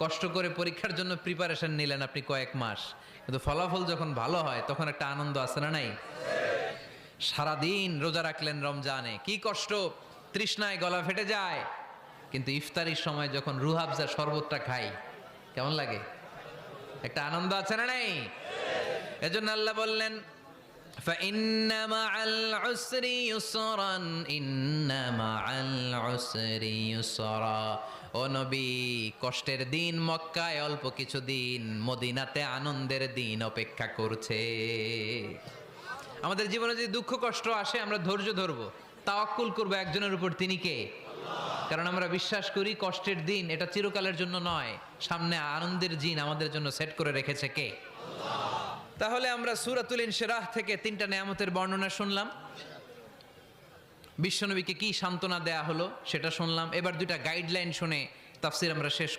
কষ্ট করে পরীক্ষার জন্য প্রিপারেশন নিলেন আপনি কয়েক মাস, কিন্তু ফলাফল যখন ভালো হয় তখন একটা আনন্দ আছে না নাই? সারাদিন রোজা রাখলেন রমজানে, কি কষ্ট, তৃষ্ণায় গলা ফেটে যায়, কিন্তু ইফতারির সময় যখন রুহ আফজা শরবতটা খাই কেমন লাগে? একটা আনন্দ আছে না নাই? এজন্য আল্লাহ বললেন فإن مع العسر يسرا إن مع العسر يسرا। ও নবী, কষ্টের দিন মক্কায় অল্প কিছু দিন, মদিনাতে আনন্দের দিন অপেক্ষা করছে। আমাদের জীবনে যদি দুঃখ কষ্ট আসে আমরা ধৈর্য ধরবো, তাওয়াক্কুল করবো একজনের উপর, তিনি কে? কারণ আমরা বিশ্বাস করি কষ্টের দিন এটা চিরকালের জন্য নয়, সামনে আনন্দের দিন আমাদের জন্য সেট করে রেখেছে কে? তাহলে আমরা সূরাতুল ইনশিরাহ থেকে 3টা নেয়ামতের বর্ণনা শুনলাম, বিশ্বনবীকে কি সান্ত্বনা দেয়া হলো সেটা শুনলাম। এবার 2টা গাইডলাইন শুনে তাফসীর আমরা শেষ